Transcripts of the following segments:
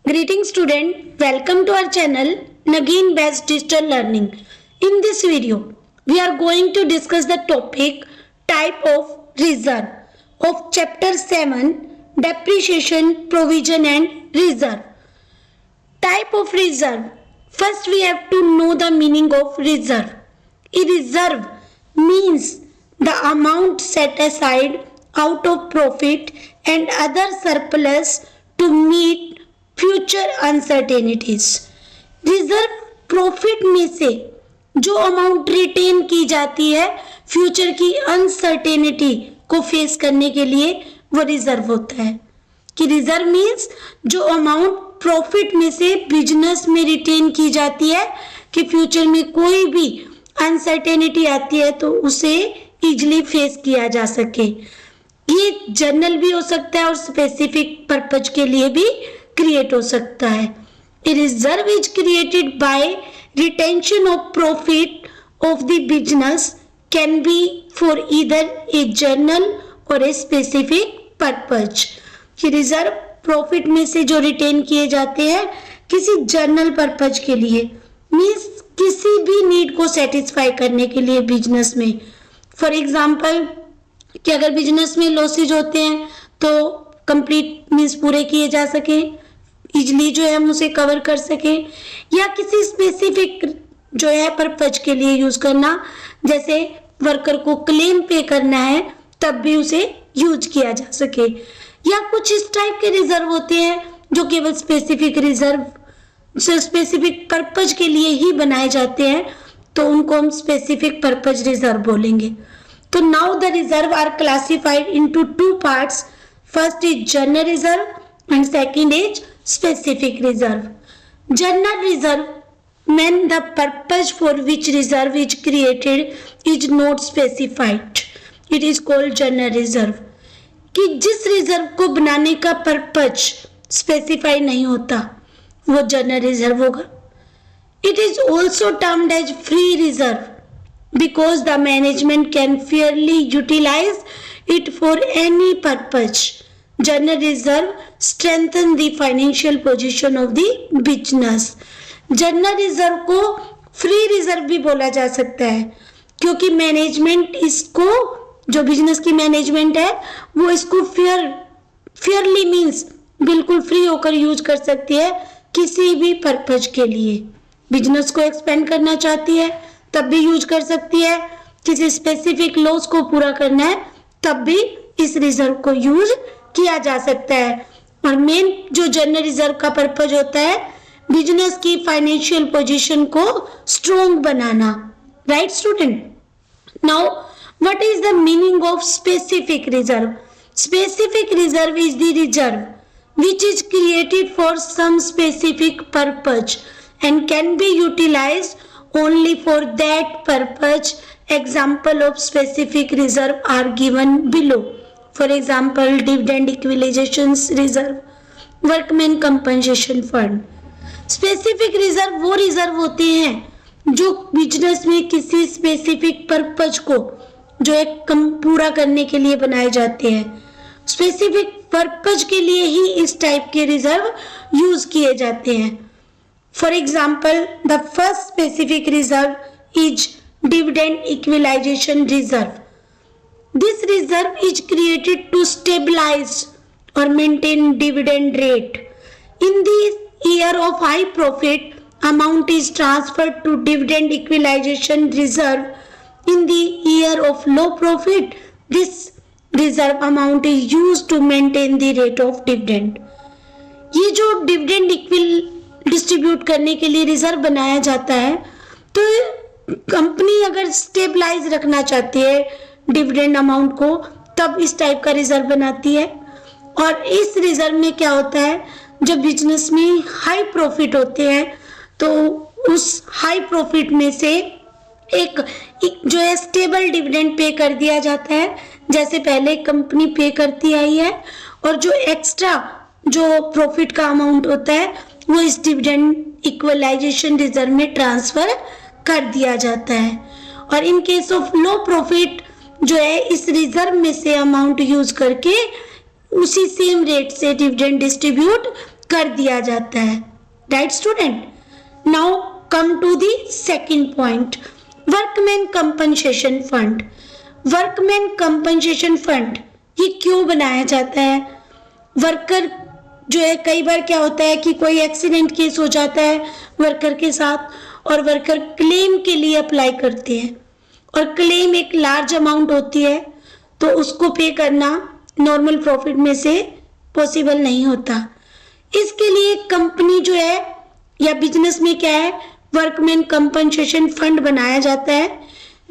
Greetings student, welcome to our channel Nagin Best Digital Learning. In this video, we are going to discuss the topic type of reserve of chapter 7 depreciation, provision and reserve. Type of reserve. First we have to know the meaning of reserve. A reserve means the amount set aside out of profit and other surplus to meet future uncertainties. Reserve profit में से जो amount retain की जाती है future की uncertainty को face करने के लिए वो रिजर्व होता है. कि रिजर्व मीन्स जो अमाउंट प्रॉफिट में से बिजनेस में रिटेन की जाती है कि फ्यूचर में कोई भी अनसर्टेनिटी आती है तो उसे इजिली फेस किया जा सके. ये जनरल भी हो सकता है और स्पेसिफिक पर्पज के लिए भी क्रिएट हो सकता है. A reserve is created by retention of profit of the business can be for either a general or a specific purpose. कि रिजर्व प्रॉफिट में से जो रिटेन किए जाते हैं किसी जनरल पर्पज के लिए मीन्स किसी भी नीड को सेटिस्फाई करने के लिए बिजनेस में. फॉर एग्जाम्पल कि अगर बिजनेस में लॉसेज होते हैं तो कंप्लीट मीन्स पूरे किए जा सके, इजली जो है हम उसे कवर कर सके, या किसी स्पेसिफिक जो है पर्पज के लिए यूज करना, जैसे वर्कर को क्लेम पे करना है तब भी उसे यूज किया जा सके. या कुछ इस टाइप के रिजर्व होते हैं जो केवल स्पेसिफिक रिजर्व से स्पेसिफिक पर्पज के लिए ही बनाए जाते हैं तो उनको हम स्पेसिफिक पर्पज रिजर्व बोलेंगे. तो now the reserve are classified into two parts. First is general reserve and second is specific reserve. General reserve when the purpose for which reserve is created is not specified. It is called general reserve. कि जिस reserve को बनाने का purpose specify नहीं होता वो general reserve होगा. It is also termed as free reserve because the management can fairly utilize it for any purpose. General reserve strengthen the financial position of the business. General reserve को free reserve भी बोला जा सकता है क्योंकि management इसको जो business की मैनेजमेंट है वो इसको फेयरली मीन्स बिल्कुल फ्री होकर यूज कर सकती है किसी भी पर्पज के लिए. बिजनेस को एक्सपेंड करना चाहती है तब भी यूज कर सकती है, किसी स्पेसिफिक लॉस को पूरा करना है तब भी इस रिजर्व को यूज किया जा सकता है. और मेन जो जनरल रिजर्व का पर्पज होता है बिजनेस की फाइनेंशियल पोजीशन को strong banana. Right student. Now what is the meaning of specific reserve? Specific reserve is the reserve which is created for some specific purpose and can be utilized only for that purpose. Example of specific reserve are given below. For example, dividend equalization reserve, workman compensation fund. Specific reserve वो reserve होते हैं जो business में किसी specific purpose को जो एक कम पूरा करने के लिए बनाए जाते हैं. स्पेसिफिक पर्पज के लिए ही इस टाइप के रिजर्व यूज किए जाते हैं. For example the first specific reserve is dividend equalisation reserve. This reserve is created to stabilize or maintain dividend rate. In the year of high profit, amount is transferred to dividend equalization reserve. In the year of low profit, this reserve amount is used to maintain the rate of dividend. ये जो dividend equal distribute करने के लिए reserve बनाया जाता है तो company अगर स्टेबलाइज रखना चाहती है डिविडेंड अमाउंट को तब इस टाइप का रिजर्व बनाती है. और इस रिजर्व में क्या होता है जब बिजनेस में हाई प्रॉफिट होते हैं तो उस हाई प्रॉफिट में से एक जो है स्टेबल डिविडेंड पे कर दिया जाता है जैसे पहले कंपनी पे करती आई है, और जो एक्स्ट्रा जो प्रॉफिट का अमाउंट होता है वो इस डिविडेंड इक्वलाइजेशन रिजर्व में ट्रांसफर कर दिया जाता है. और in case of low profit जो है इस रिजर्व में से अमाउंट यूज करके उसी सेम रेट से डिविडेंड डिस्ट्रीब्यूट कर दिया जाता है। Right student, now come to the second point, workman compensation fund. Workman compensation fund ये क्यों बनाया जाता है? वर्कर जो है, कई बार क्या होता है कि कोई एक्सीडेंट केस हो जाता है वर्कर के साथ और वर्कर क्लेम के लिए अप्लाई करते हैं और क्लेम एक लार्ज अमाउंट होती है, तो उसको पे करना नॉर्मल प्रॉफिट में से पॉसिबल नहीं होता। इसके लिए कंपनी जो है या बिजनेस में क्या है, वर्कमैन कंपनसेशन फंड बनाया जाता है,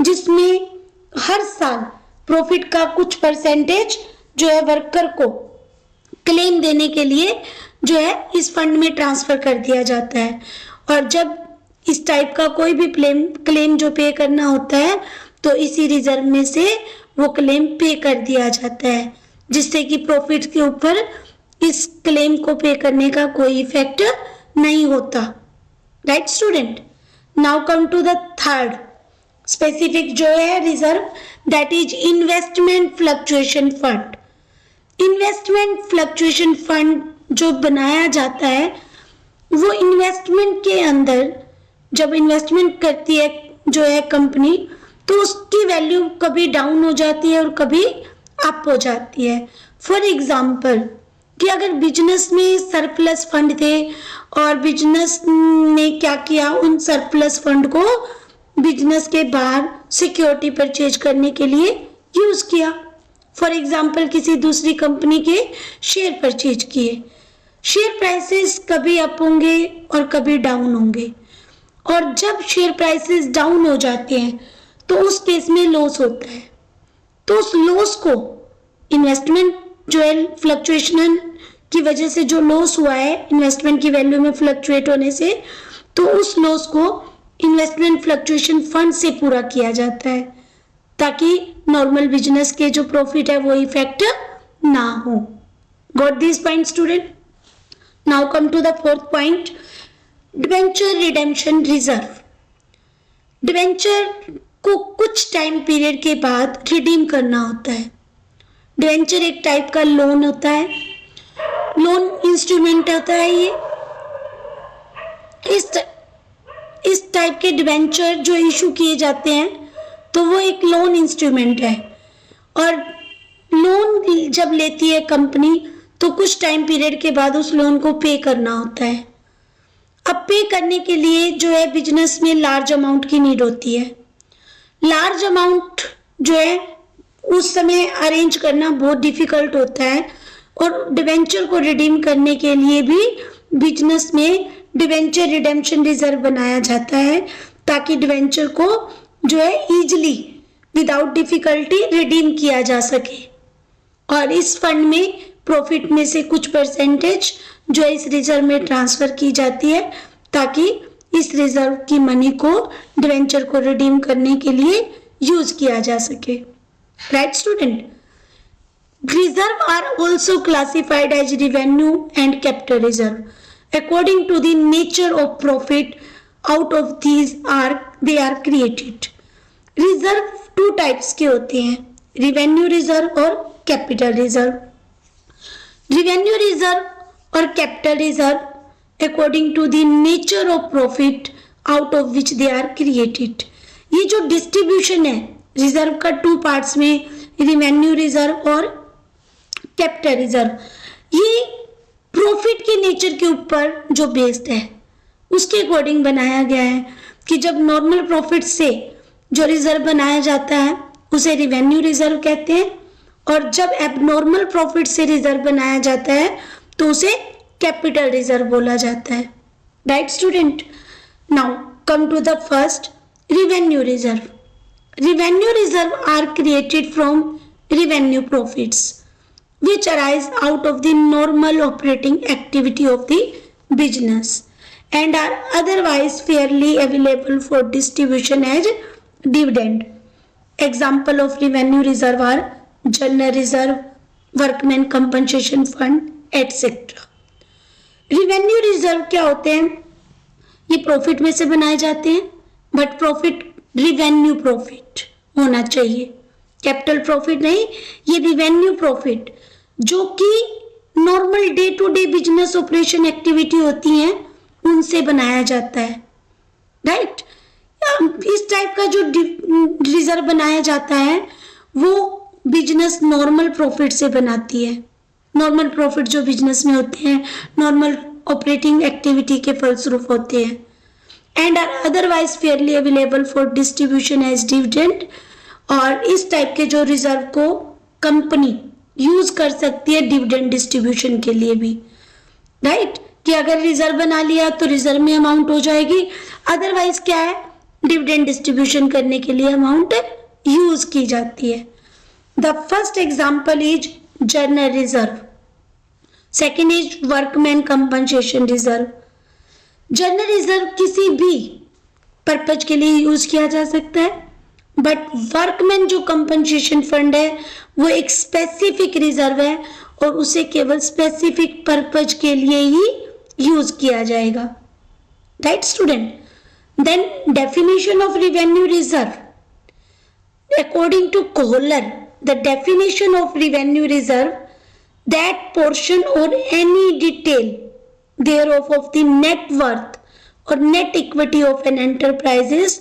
जिसमें हर साल प्रॉफिट का कुछ परसेंटेज जो है वर्कर को क्लेम देने के लिए जो है इस फंड में ट्रांसफर कर दिया जाता है। और जब इस टाइप का कोई भी क्लेम जो पे करना होता है तो इसी रिजर्व में से वो क्लेम पे कर दिया जाता है, जिससे कि प्रॉफिट के ऊपर इस क्लेम को पे करने का कोई इफेक्ट नहीं होता। Right student, now come to the third specific जो है reserve, that is investment fluctuation fund. Investment fluctuation fund जो बनाया जाता है वो इन्वेस्टमेंट के अंदर जब इन्वेस्टमेंट करती है जो है कंपनी, तो उसकी वैल्यू कभी डाउन हो जाती है और कभी अप हो जाती है। फॉर एग्जाम्पल कि अगर बिजनेस में सरप्लस फंड थे और बिजनेस ने क्या किया, उन सरप्लस फंड को बिजनेस के बाहर सिक्योरिटी परचेज करने के लिए यूज किया। फॉर एग्जाम्पल किसी दूसरी कंपनी के शेयर परचेज किए। शेयर प्राइसेस कभी अप होंगे और कभी डाउन होंगे, और जब शेयर प्राइसेस डाउन हो जाते हैं तो उस केस में लॉस होता है। तो उस लॉस को इन्वेस्टमेंट जो है फ्लक्चुएशन की वजह से जो लॉस हुआ है इन्वेस्टमेंट की वैल्यू में फ्लक्चुएट होने से, तो उस लॉस को इन्वेस्टमेंट फ्लक्चुएशन फंड से पूरा किया जाता है, ताकि नॉर्मल बिजनेस के जो प्रॉफिट है वो इफेक्ट ना हो। Got this point student? Now come to the fourth point, debenture redemption reserve. Debenture को कुछ टाइम पीरियड के बाद रिडीम करना होता है। डिबेंचर एक टाइप का लोन होता है, लोन इंस्ट्रूमेंट होता है ये। इस टाइप के डिबेंचर जो इशू किए जाते हैं तो वो एक लोन इंस्ट्रूमेंट है, और लोन जब लेती है कंपनी तो कुछ टाइम पीरियड के बाद उस लोन को पे करना होता है। अब पे करने के लिए जो है बिजनेस में लार्ज अमाउंट की नीड होती है। लार्ज अमाउंट जो है उस समय अरेंज करना बहुत डिफिकल्ट होता है, और डिबेंचर को रिडीम करने के लिए भी बिजनेस में डिबेंचर रिडेम्पशन रिजर्व बनाया जाता है, ताकि डिबेंचर को जो है इजीली विदाउट डिफिकल्टी रिडीम किया जा सके। और इस फंड में प्रॉफिट में से कुछ परसेंटेज जो है इस रिजर्व में ट्रांसफर की जाती है, ताकि इस रिजर्व की मनी को डिबेंचर को रिडीम करने के लिए यूज किया जा सके। Right student, reserve are also classified as revenue and capital reserve according to the nature of profit out of these they are created. Reserve two types के होते हैं, रेवेन्यू रिजर्व और कैपिटल रिजर्व। रेवेन्यू रिजर्व और capital reserve according to the nature of profit out of which they are created. ये जो distribution है reserve का two parts में, रेवेन्यू रिजर्व और कैपिटल रिजर्व, ये प्रॉफिट के नेचर के ऊपर जो बेस्ड है उसके अकॉर्डिंग बनाया गया है कि जब नॉर्मल प्रॉफिट से जो रिजर्व बनाया जाता है उसे रेवेन्यू रिजर्व कहते हैं, और जब एबनॉर्मल प्रॉफिट से रिजर्व बनाया जाता है तो उसे कैपिटल रिजर्व बोला जाता है। Right student, now come to the first, revenue reserve. Revenue reserve are created from revenue profits which arise out of the normal operating activity of the business and are otherwise fairly available for distribution as dividend. Example of revenue reserve are general reserve, workmen compensation fund, etc. Revenue reserve क्या होते हैं? ये profit में से बनाए जाते हैं, but profit revenue profit होना चाहिए, कैपिटल प्रॉफिट नहीं। ये रेवेन्यू प्रॉफिट जो कि normal day to day business operation activity होती हैं उनसे बनाया जाता है, राइट। इस टाइप का जो रिजर्व बनाया जाता है वो बिजनेस नॉर्मल प्रॉफिट से बनाती है। नॉर्मल प्रॉफिट जो बिजनेस में होते हैं नॉर्मल ऑपरेटिंग एक्टिविटी के फलस्वरूप होते हैं, and are otherwise fairly available for distribution as dividend. और इस टाइप के जो रिजर्व को कंपनी यूज कर सकती है डिविडेंड डिस्ट्रीब्यूशन के लिए भी, राइट। कि अगर रिजर्व बना लिया तो रिजर्व में अमाउंट हो जाएगी, अदरवाइज क्या है, डिविडेंड डिस्ट्रीब्यूशन करने के लिए अमाउंट यूज की जाती है। The first example is journal reserve, second is workman compensation reserve. Journal reserve किसी भी पर्पज के लिए यूज किया जा सकता है, बट वर्कमैन जो कंपनसेशन फंड है वो एक स्पेसिफिक रिजर्व है और उसे केवल स्पेसिफिक पर्पज के लिए ही यूज किया जाएगा, right student. Then definition of revenue reserve, according to Kohler the definition of revenue reserve that portion or any detail thereof of the net worth or net equity of an enterprise is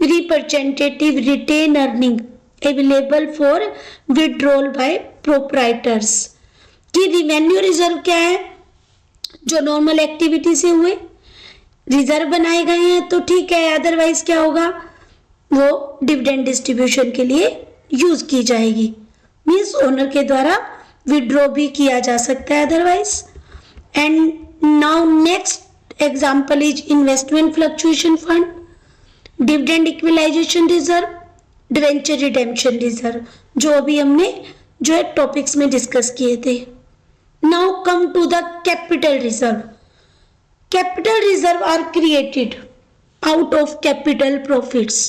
representative retained earning available for withdrawal by proprietors। कि revenue reserve क्या है, जो normal activity से हुए reserve बनाए गए हैं तो ठीक है, अदरवाइज क्या होगा, वो डिविडेंड डिस्ट्रीब्यूशन के लिए यूज की जाएगी, मीन्स ओनर के द्वारा विड्रॉ भी किया जा सकता है otherwise. And now next example is investment fluctuation fund, dividend equalisation reserve, debenture redemption reserve, जो अभी हमने जो है टॉपिक्स में डिस्कस किए थे। Now come to the capital reserve. Capital reserve are created out of capital profits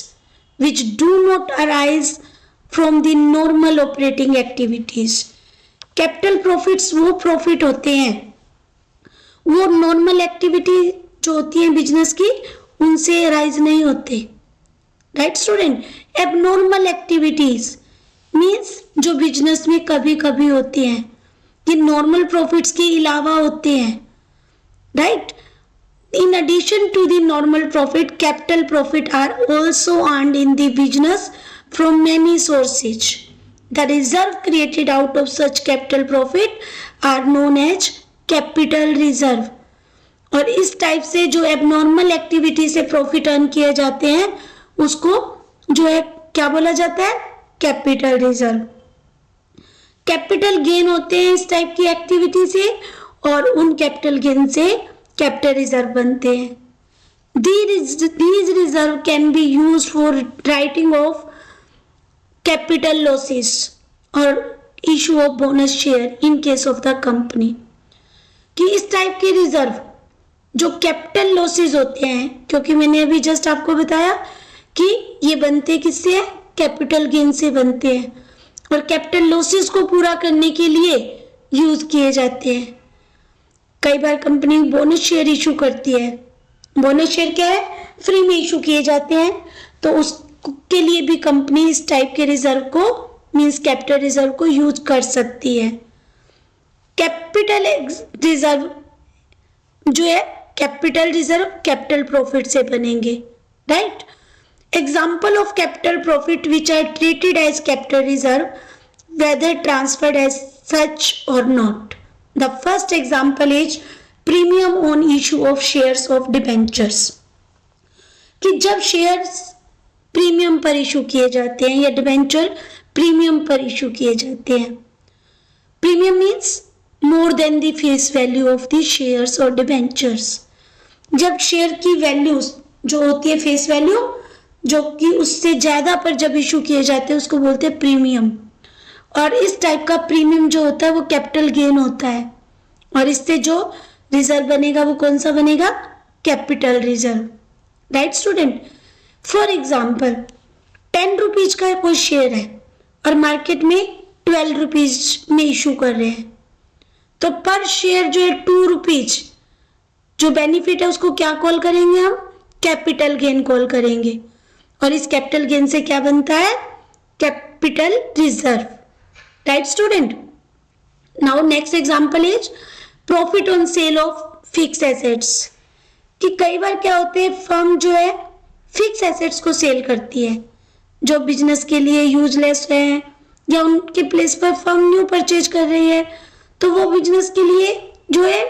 which do not arise from the normal operating activities। Capital profits वो profit होते हैं, वो नॉर्मल एक्टिविटी जो होती है बिजनेस की उनसे अराइज नहीं होते, right student. Abnormal activities means जो बिजनेस में कभी कभी होती हैं, ये नॉर्मल प्रॉफिट्स के अलावा होते हैं, right. In addition to the normal profit, capital profit are also earned in the business from many sources। The reserve created out of such capital profit are known as capital reserve। और इस type से जो abnormal activity से profit earn किए जाते हैं उसको जो है क्या बोला जाता है, कैपिटल रिजर्व। कैपिटल गेन होते हैं इस टाइप की एक्टिविटी से और उन कैपिटल गेन से कैपिटल रिजर्व बनते हैं। These reserve can be used for writing of capital losses or issue of bonus share in case of the company। कि इस टाइप के रिजर्व जो कैपिटल लॉसेस होते हैं, क्योंकि मैंने अभी जस्ट आपको बताया कि ये बनते किससे है, कैपिटल गेन से बनते हैं और कैपिटल लॉसेस को पूरा करने के लिए यूज किए जाते हैं। कई बार कंपनी बोनस शेयर इशू करती है, बोनस शेयर क्या है, फ्री में इशू किए जाते हैं, तो उसके लिए भी कंपनी इस टाइप के रिजर्व को मींस कैपिटल रिजर्व को यूज कर सकती है। कैपिटल रिजर्व जो है कैपिटल रिजर्व कैपिटल प्रॉफिट से बनेंगे, right. Example of capital profit which are treated as capital reserve whether transferred as such और not. The first example is premium on issue of shares of debentures। कि जब shares premium पर issue किए जाते हैं या डिबेंचर प्रीमियम पर issue किए जाते हैं। Premium means more than the face value of the shares और डिबेंचर्स। जब शेयर की वैल्यूज जो होती है फेस वैल्यू जो कि उससे ज्यादा पर जब इशू किए जाते हैं उसको बोलते हैं प्रीमियम। और इस टाइप का प्रीमियम जो होता है वो कैपिटल गेन होता है और इससे जो रिजर्व बनेगा वो कौन सा बनेगा, capital reserve, right student. For example 10 rupees का कोई शेयर है और मार्केट में 12 रुपीज में इशू कर रहे हैं, तो पर शेयर जो है 2 रुपीज जो बेनिफिट है उसको क्या कॉल करेंगे हम, कैपिटल गेन कॉल करेंगे। और इस कैपिटल गेन से क्या बनता है, capital reserve, right student. Now next example is profit on sale of fix assets, कि कई बार क्या होते हैं, फर्म जो है फिक्स एसेट्स को सेल करती है जो बिजनेस के लिए यूजलेस है, या उनके प्लेस पर फर्म न्यू परचेज कर रही है तो वो बिजनेस के लिए जो है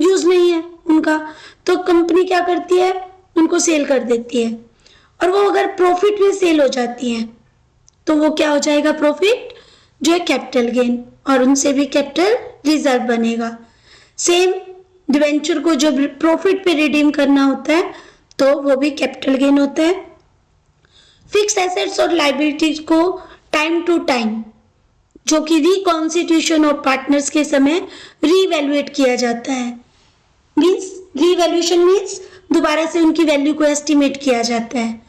यूज नहीं है उनका, तो कंपनी क्या करती है, उनको सेल कर देती है। और वो अगर प्रॉफिट में सेल हो जाती है तो वो क्या हो जाएगा, प्रॉफिट जो है कैपिटल गेन, और उनसे भी कैपिटल रिजर्व बनेगा। सेम डिवेंचर को जब प्रॉफिट पे रिडीम करना होता है तो वो भी कैपिटल गेन होता है। फिक्स एसेट्स और लायबिलिटीज को टाइम टू टाइम, जो कि रिकॉन्स्टिट्यूशन ऑफ पार्टनर्स के समय रीवैल्यूएट किया जाता है। मींस रीवैल्यूएशन मींस दोबारा से उनकी वैल्यू को एस्टिमेट किया जाता है।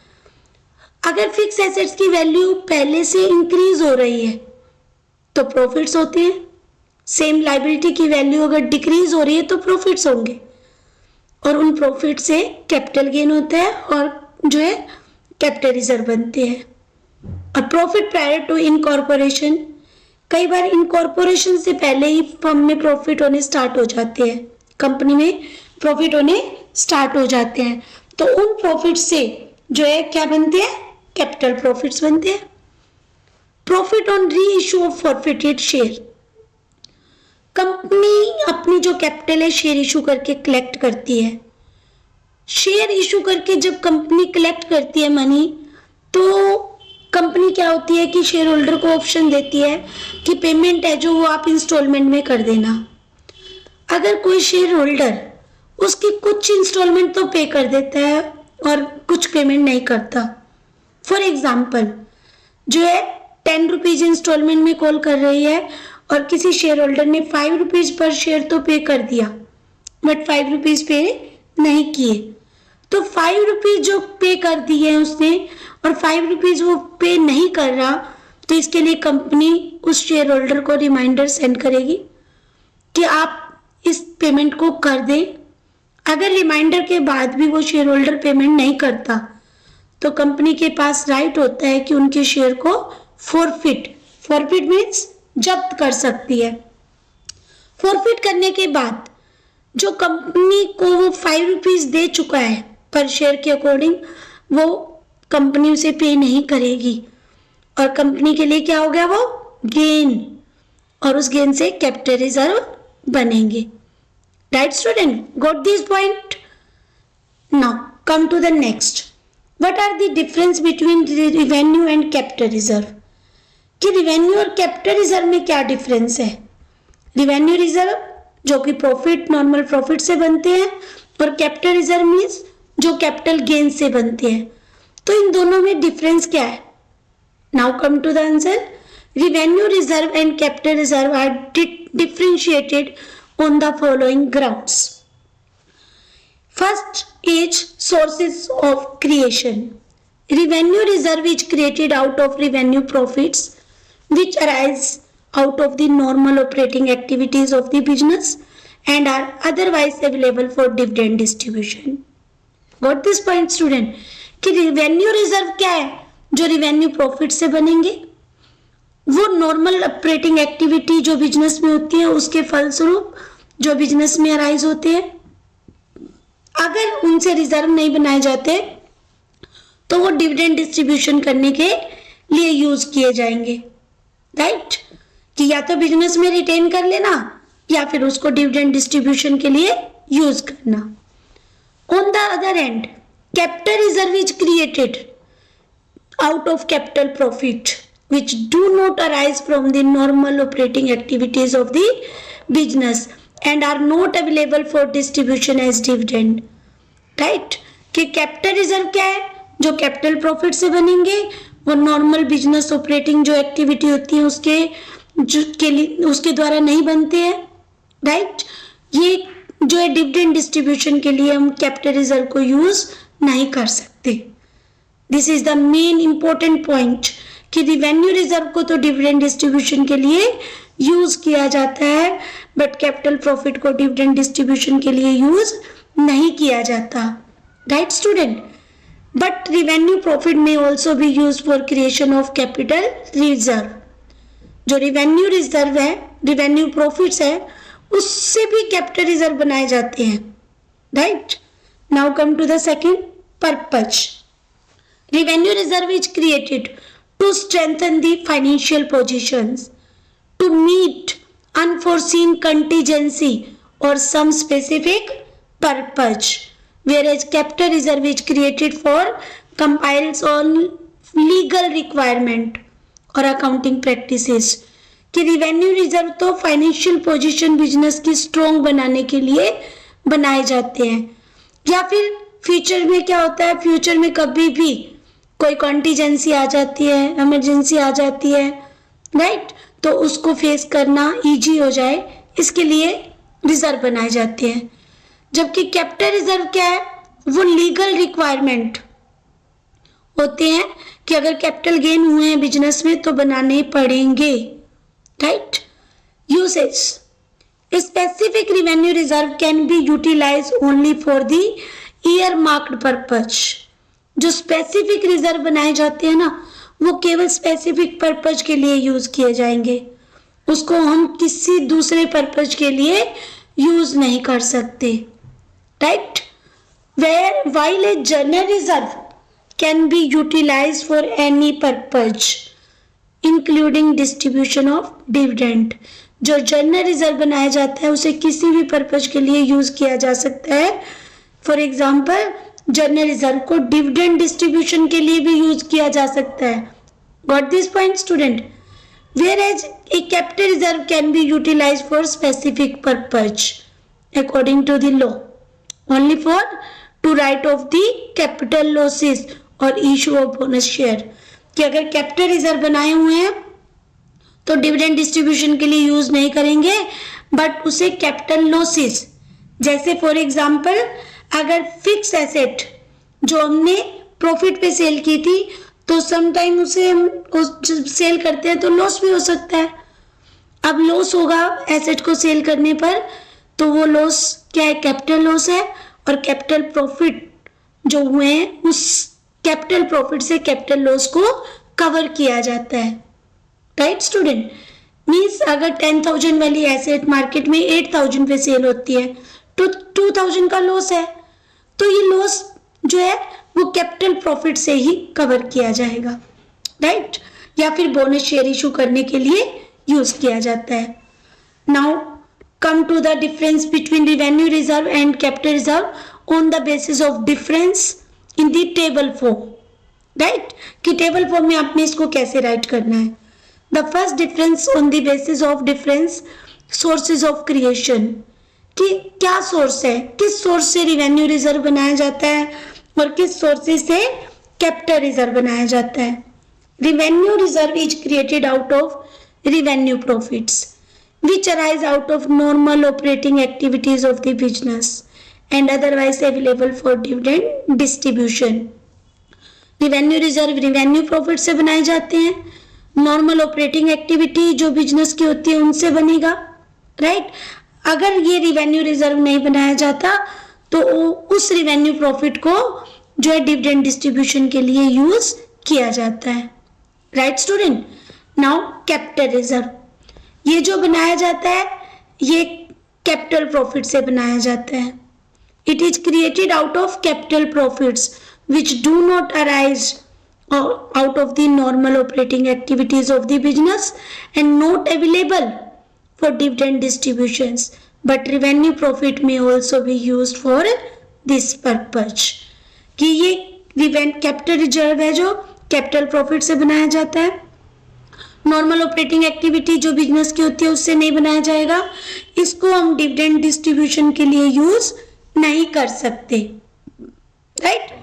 अगर फिक्स एसेट्स की वैल्यू पहले से इंक्रीज हो रही है तो प्रॉफिट्स होते हैं, सेम लायबिलिटी की वैल्यू अगर डिक्रीज हो रही है तो प्रॉफिट्स होंगे, और उन प्रॉफिट से कैपिटल गेन होता है और जो है कैपिटल रिजर्व बनते हैं। और प्रॉफिट प्रायर टू इनकॉर्पोरेशन, कई बार इनकॉर्पोरेशन से पहले ही फर्म में प्रॉफिट होने स्टार्ट हो जाते हैं, कंपनी में प्रॉफिट होने स्टार्ट हो जाते हैं, तो उन प्रॉफिट से जो है क्या बनते हैं, कैपिटल प्रॉफिट्स बनते हैं। प्रॉफिट ऑन री issue of forfeited share, company अपनी जो कैपिटल है शेयर इशू करके कलेक्ट करती है। शेयर इशू करके जब कंपनी कलेक्ट करती है मनी, तो कंपनी क्या होती है कि शेयर होल्डर को ऑप्शन देती है कि पेमेंट है जो वो आप इंस्टॉलमेंट में कर देना। अगर कोई शेयर होल्डर उसकी कुछ इंस्टॉलमेंट तो पे कर देता है और कुछ पेमेंट नहीं करता, फॉर एग्जाम्पल जो है 10 रुपीज इंस्टॉलमेंट में कॉल कर रही है और किसी शेयर होल्डर ने 5 रुपीज पर शेयर तो पे कर दिया बट 5 रुपीज पे नहीं किए, तो 5 रुपीज जो पे कर दिए हैं उसने और 5 रुपीज वो पे नहीं कर रहा, तो इसके लिए कंपनी उस शेयर होल्डर को रिमाइंडर सेंड करेगी कि आप इस पेमेंट को कर दें। अगर रिमाइंडर के बाद भी वो शेयर होल्डर पेमेंट नहीं करता तो कंपनी के पास राइट होता है कि उनके शेयर को फॉरफिट मीन्स जब्त कर सकती है। फॉरफिट करने के बाद जो कंपनी को वो 5 रुपीज दे चुका है पर शेयर के अकॉर्डिंग, वो कंपनी उसे पे नहीं करेगी और कंपनी के लिए क्या हो गया, वो गेन, और उस गेन से कैपिटल रिजर्व बनेंगे। Right student, got this point? Now come to the next, what are the difference between revenue and capital reserve, कि रिवेन्यू और कैपिटल रिजर्व में क्या डिफरेंस है। रिवेन्यू रिजर्व जो कि प्रॉफिट, नॉर्मल प्रॉफिट से बनते हैं, और कैपिटल रिजर्व मीन्स जो कैपिटल गेन से बनते हैं, तो इन दोनों में डिफरेंस क्या है। Now come to the answer, revenue reserve and capital reserve are differentiated on the following grounds. First is sources of creation. Revenue reserve is created out of revenue profits which arise out of the normal operating activities of the business and are otherwise available for dividend distribution. Got this point student? कि revenue reserve क्या है, जो revenue profit से बनेंगे, वो normal operating activity जो business में होती है उसके फलस्वरूप जो बिजनेस में अराइज होते हैं, अगर उनसे रिजर्व नहीं बनाए जाते तो वो डिविडेंड डिस्ट्रीब्यूशन करने के लिए यूज किए जाएंगे। राइट, कि या तो बिजनेस में रिटेन कर लेना या फिर उसको डिविडेंड डिस्ट्रीब्यूशन के लिए यूज करना। On the other and, capital reserve is created out of capital profit which do not arise from the normal operating activities of the business and are not available for distribution as dividend. Right? कि capital reserve क्या है, जो capital profit से बनेंगे, वो normal business operating जो activity होती है उसके द्वारा नहीं बनते हैं। राइट, ये जो है डिविडेंड डिस्ट्रीब्यूशन के लिए हम कैपिटल रिजर्व को यूज नहीं कर सकते। This is the main important point कि रिवेन्यू रिजर्व को तो डिविडेंड डिस्ट्रीब्यूशन के लिए यूज किया जाता है बट कैपिटल प्रॉफिट को डिविडेंड डिस्ट्रीब्यूशन के लिए यूज नहीं किया जाता। Right student, but revenue profit में also be use for creation of capital reserve. जो रिवेन्यू रिजर्व है रिवेन्यू प्रॉफिट्स है उससे भी कैपिटल रिजर्व बनाए जाते हैं, right. Now come to the second purpose. Revenue reserve is created to strengthen the financial positions, to meet unforeseen contingency और some specific purpose, whereas capital reserve is created for compliance on legal requirement और accounting practices. कि revenue reserve तो financial position business की strong बनाने के लिए बनाए जाते हैं, या फिर फ्यूचर में क्या होता है, फ्यूचर में कभी भी कोई कॉन्टीजेंसी आ जाती है, इमरजेंसी आ जाती है, राइट, तो उसको फेस करना इजी हो जाए, इसके लिए रिजर्व बनाए जाते हैं। जबकि कैपिटल रिजर्व क्या है, वो लीगल रिक्वायरमेंट होते हैं कि अगर कैपिटल गेन हुए हैं बिजनेस में तो बनाने पड़ेंगे, right. Usage, specific revenue reserve can be utilise only for the earmarked purpose. जो स्पेसिफिक रिजर्व बनाए जाते हैं ना, वो केवल स्पेसिफिक पर्पज के लिए यूज किए जाएंगे, उसको हम किसी दूसरे पर्पज के लिए यूज नहीं कर सकते, right. Where while a general reserve can be utilized for any purpose, including distribution of dividend, जो जनरल रिजर्व बनाया जाता है उसे किसी भी पर्पज के लिए यूज किया जा सकता है। फॉर एग्जाम्पल, जनरल रिजर्व को डिविडेंड डिस्ट्रीब्यूशन के लिए भी यूज किया जा सकता है। Got this point student? Whereas a capital reserve can be utilized for specific purpose according to the law, only for to write off the capital losses or issue of bonus share। कि अगर capital reserve बनाए हुए हैं तो dividend distribution के लिए use नहीं करेंगे, बट उसे कैपिटल लॉसेस, जैसे फॉर एग्जांपल अगर फिक्स एसेट जो हमने प्रॉफिट पे सेल की थी तो समटाइम उसे हम सेल करते हैं तो लॉस भी हो सकता है। अब लॉस होगा एसेट को सेल करने पर, तो वो लॉस क्या है, कैपिटल लॉस है, और कैपिटल प्रॉफिट जो हुए हैं उस कैपिटल प्रॉफिट से कैपिटल लॉस को कवर किया जाता है, राइट स्टूडेंट। मीन्स अगर 10,000 वाली एसेट मार्केट में 8,000 पे सेल होती है तो 2,000 का लॉस है, तो ये लॉस जो है वो कैपिटल प्रॉफिट से ही कवर किया जाएगा, राइट। या फिर बोनस शेयर इशू करने के लिए यूज किया जाता है। Now come to the difference between revenue reserve and capital reserve on the basis of difference in the table form, right. कि टेबल फॉर्म में आपने इसको कैसे राइट करना है। The first difference on the basis of difference sources of creation, कि क्या source है, किस सोर्स से रिवेन्यू रिजर्व बनाया जाता है और किस सोर्सेज से कैपिटल रिजर्व बनाया जाता है। Revenue reserve is created out of revenue profits which arise out of normal operating activities of the business and otherwise available for dividend distribution। Revenue reserve revenue profit से बनाए जाते हैं, normal operating activity जो business की होती है उनसे बनेगा, राइट। अगर ये रिवेन्यू रिजर्व नहीं बनाया जाता तो उस रिवेन्यू प्रॉफिट को जो है डिविडेंड डिस्ट्रीब्यूशन के लिए यूज किया जाता है, right student. Now capital reserve, ये जो बनाया जाता है ये कैपिटल प्रॉफिट से बनाया जाता है। It is created out of capital profits which do not arise out of the normal operating activities of the business and not available for dividend distributions, but revenue profit may also be used for this purpose। कि ये capital reserve है जो capital profit से बनाया जाता है, normal operating activity जो business की होती है उससे नहीं बनाया जाएगा, इसको हम डिविडेंड डिस्ट्रीब्यूशन के लिए यूज नहीं कर सकते, right.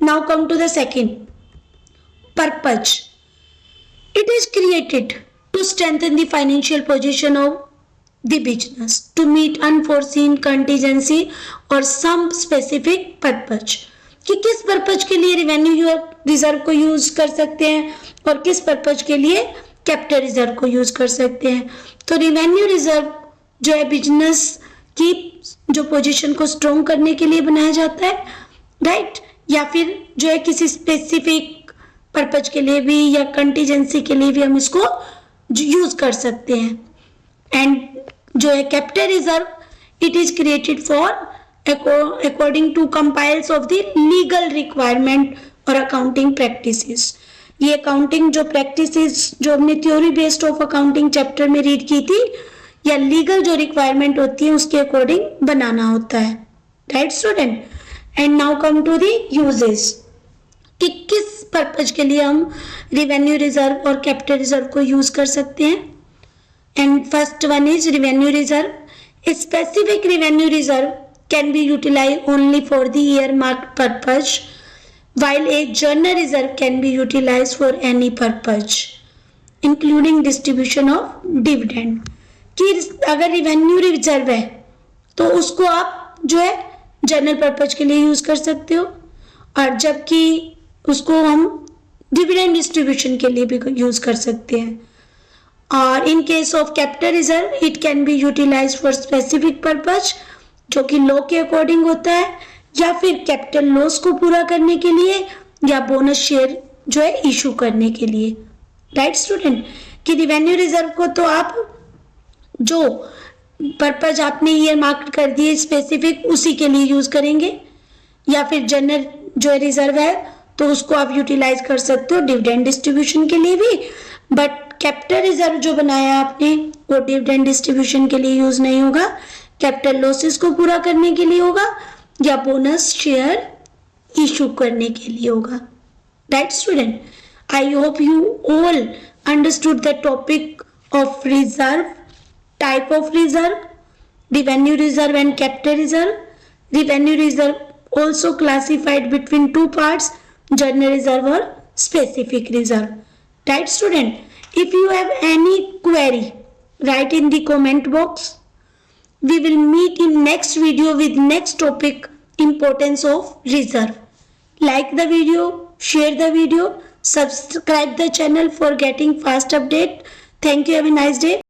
Now come to the second purpose. It is created to strengthen the financial position of the business, to meet unforeseen contingency or some specific purpose। कि किस पर्पज के लिए रिवेन्यू रिजर्व को यूज कर सकते हैं और किस पर्पज के लिए कैपिटल रिजर्व को यूज कर सकते हैं। तो रिवेन्यू रिजर्व जो है बिजनेस की जो पोजीशन को स्ट्रॉन्ग करने के लिए बनाया जाता है, राइट। या फिर जो है किसी स्पेसिफिक पर्पज के लिए भी या कंटीजेंसी के लिए भी हम इसको यूज कर सकते हैं, एंड जो है capital reserve, it is created for according to compliance of the legal requirement और अकाउंटिंग प्रैक्टिसेस। ये अकाउंटिंग जो प्रैक्टिसेस जो हमने theory based of accounting chapter में रीड की थी, या लीगल जो रिक्वायरमेंट होती है उसके अकॉर्डिंग बनाना होता है, right student. And now come to the uses, कि किस पर्पज के लिए हम रिवेन्यू रिजर्व और कैपिटल रिजर्व को यूज कर सकते हैं। And first one is revenue reserve. A specific revenue reserve can be utilized only for the earmarked purpose, while a general reserve can be utilized for any purpose, including distribution of dividend. कि अगर revenue reserve है तो उसको आप जो है general purpose के लिए यूज कर सकते हो, और जबकि उसको हम डिविडेंड डिस्ट्रीब्यूशन के लिए भी यूज कर सकते हैं. और in case of capital reserve it can be utilise for specific purpose, जो कि लॉ के अकॉर्डिंग होता है, या फिर कैपिटल लॉस को पूरा करने के लिए, या बोनस शेयर जो है इशू करने के लिए, राइट स्टूडेंट. कि रिवेन्यू रिजर्व को तो आप जो पर्पज आपने ईयर मार्क कर दिए स्पेसिफिक उसी के लिए यूज करेंगे, या फिर जनरल जो रिजर्व है तो उसको आप यूटिलाइज कर सकते हो डिविडेंड डिस्ट्रीब्यूशन के लिए भी. बट कैपिटल रिजर्व जो बनाया आपने वो डिविडेंड डिस्ट्रीब्यूशन के लिए यूज नहीं होगा, कैपिटल लॉसेस को पूरा करने के लिए होगा, या बोनस शेयर इशू करने के लिए होगा, right student. I hope you all understood the topic of reserve, type of reserve, revenue reserve and capital reserve. Revenue reserve also classified between two parts, general reserve or specific reserve, right student. If you have any query, write in the comment box. We will meet in next video with next topic, importance of reserve. Like the video, share the video, subscribe the channel for getting fast update. Thank you. Have a nice day.